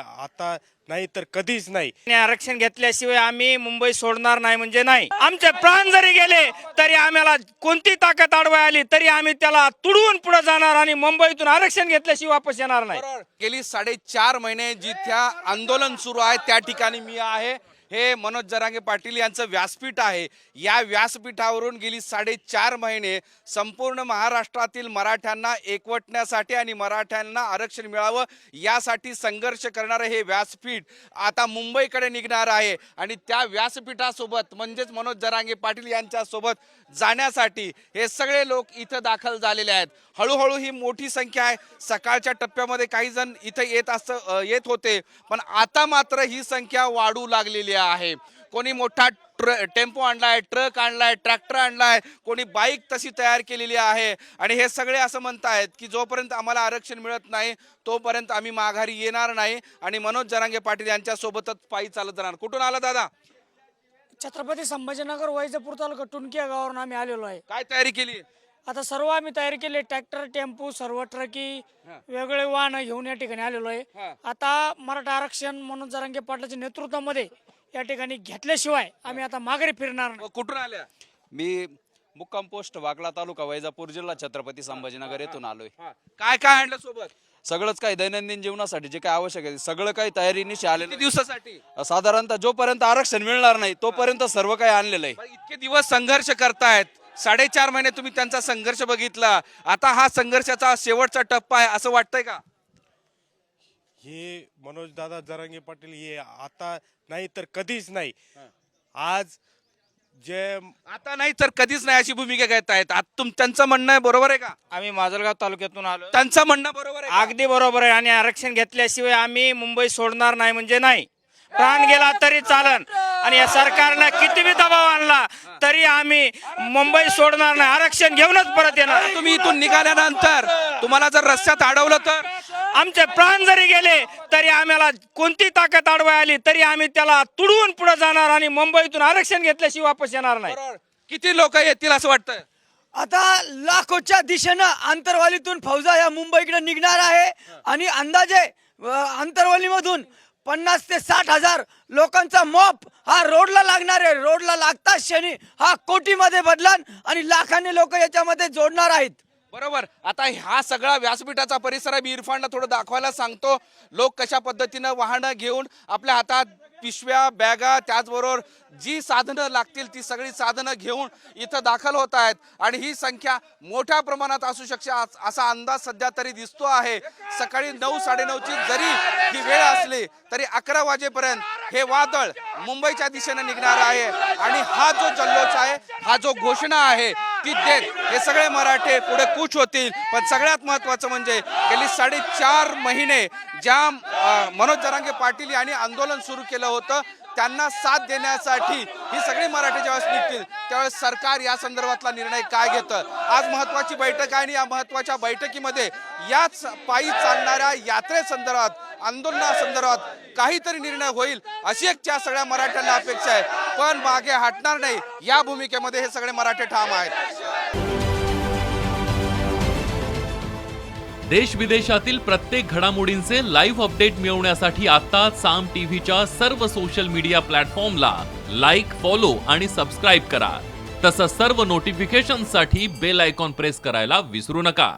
आता नाही तर कधीच नाही. आरक्षण घेतल्याशिवाय आम्ही मुंबई सोडणार नाही म्हणजे नाही. आमचे प्राण जरी गेले तरी आम्हाला कोणती ताकद अडवाय आली तरी आम्ही त्याला तुडवून पुढे जाणार आणि मुंबईतून आरक्षण घेतल्याशिवाय वापस येणार नाही. गेली 4.5 महिने जिथे आंदोलन सुरू आहे त्या ठिकाणी मी आहे. हे मनोज जरांगे पाटील यांचं व्यासपीठ आहे. या व्यासपीठावरून गेली 4.5 महिने संपूर्ण महाराष्ट्रातील मराठ्यांना एकवटण्यासाठी आणि मराठ्यांना आरक्षण मिळावं यासाठी संघर्ष करणारे हे व्यासपीठ आता मुंबईकडे निघणार आहे. आणि त्या व्यासपीठासोबत म्हणजेच मनोज जरांगे पाटील यांच्यासोबत जाण्यासाठी हे सगळे लोक इथं दाखल झालेले आहेत. हळूहळू ही मोठी संख्या आहे. सकाळच्या टप्प्यामध्ये काही जण इथं येत होते, पण आता मात्र ही संख्या वाढू लागलेली आहे. कोणी मोठा टेम्पो आणलाय, ट्रक आणलाय, ट्रॅक्टर आणलाय, कोणी बाईक तशी तयार केलेली आहे. आणि हे सगळे असं म्हणतायत की जोपर्यंत आम्हाला आरक्षण मिळत नाही तोपर्यंत आम्ही माघारी येणार नाही आणि मनोज जरांगे पाटील यांच्या सोबतच पायी चालत जाणार. कुठून आला दादा? छत्रपती संभाजीनगर वैजापूर तालुका टुणकी या गावावरून आम्ही आलेलो आहे. काय तयारी केली? आता सर्व आम्ही तयारी केली. ट्रॅक्टर, टेम्पो, सर्व ट्रकी, वेगवेगळे वाहन घेऊन या ठिकाणी आलेलो आहे. आता मराठा आरक्षण मनोज जरांगे पाटलाच्या नेतृत्वामध्ये या ठिकाणी घेतल्याशिवाय आम्ही आता माघारी फिरणार नाही. कुठून आल्या? मी मुक्काम पोस्ट वाकला तालुका वैजापूर जिल्हा छत्रपती संभाजीनगर येथून आलोय. काय काय आणलं सोबत? सगळंच काही दैनंदिन जीवनासाठी जे काय आवश्यक आहे सगळं काही तयारीनिशी आलेलं किती दिवसासाठी? आहे. साधारणतः जोपर्यंत आरक्षण मिळणार नाही तोपर्यंत सर्व काही आणलेलं आहे. इतके दिवस संघर्ष करतायत, 4.5 महिने तुम्ही त्यांचा संघर्ष बघितला. आता हा संघर्षाचा शेवटचा टप्पा आहे असं वाटतंय का? हे मनोज दादा जरांगे पाटील हे आता नाही तर कधीच नाही. आज जे आता नाही तर कधीच नाही अशी भूमिका घेत आहेत. आता त्यांचं म्हणणं आहे बरोबर आहे का? आम्ही माजलगाव तालुक्यातून आलो. त्यांचं म्हणणं बरोबर आहे का? अगदी बरोबर आहे. आणि आरक्षण घेतल्याशिवाय आम्ही मुंबई सोडणार नाही म्हणजे नाही. प्राण गेला तरी चालन आणि या सरकारनं कितीही दबाव आणला तरी आम्ही मुंबई सोडणार नाही. आरक्षण घेऊनच परत येणार. तुम्ही इथून निघाल्यानंतर तुम्हाला जर रस्त्यात अडवलं तर? आमचे प्राण जरी गेले तरी आम्हाला कोणती ताकद अडवाय आली तरी आम्ही त्याला तुडवून पुढे जाणार आणि मुंबईतून आरक्षण घेतल्याशिवाय वापस येणार नाही. किती लोक येतील असं वाटतं? आता लाखोच्या दिशेनं आंतरवालीतून फौजा या मुंबईकडे निघणार आहे आणि अंदाजे आंतरवालीमधून 50 ते 60 हजार लोकांचा मॉप हा रोडला लागणार आहे. रोडला लागताच क्षणी हा कोटीमध्ये बदलान आणि लाखांनी लोक याच्यामध्ये जोडणार आहेत. बरोबर. आता हा सगळा व्यासपीठाचा परिसर आहे. मी इरफानला थोडं दाखवायला सांगतो. लोक कशा पद्धतीनं वाहनं घेऊन आपल्या हातात पिशव्या, बॅगा, त्याचबरोबर जी साधनं लागतील ती सगळी साधनं घेऊन इथं दाखल होत आहेत. आणि ही संख्या मोठ्या प्रमाणात असू शकते असा अंदाज सध्या तरी दिसतो आहे. सकाळी 9-9:30ची जरी ही वेळ असली तरी 11 वाजेपर्यंत हे वादळ मुंबईच्या दिशेने निघणार आहे. आणि हा जो जल्लोष आहे, हा जो घोषणा आहे ती देत हे सगळे मराठे पुढे कूच होतील. पण सगळ्यात महत्त्वाचं म्हणजे गेली 4.5 महिने ज्या मनोज जरांगे पाटील यांनी आंदोलन सुरू केलं होतं त्यांना साथ देण्यासाठी ही सगळी मराठी ज्यावेळेस निघतील त्यावेळेस सरकार या संदर्भातला निर्णय काय घेतं. आज महत्त्वाची बैठक आहे आणि या महत्त्वाच्या बैठकीमध्ये याच पायी चालणाऱ्या यात्रेसंदर्भात, आंदोलनासंदर्भात काहीतरी निर्णय होईल अशी एक त्या सगळ्या मराठ्यांना अपेक्षा आहे. पण मागे हटणार नाही या भूमिकेमध्ये हे सगळे मराठे ठाम आहेत. देश विदेशातील प्रत्येक घडामोडींचे लाईव्ह अपडेट मिळवण्यासाठी आता साम टीव्हीच्या सर्व सोशल मीडिया प्लॅटफॉर्मला लाईक, फॉलो आणि सबस्क्राईब करा. तसंच सर्व नोटिफिकेशनसाठी बेल आयकॉन प्रेस करायला विसरू नका.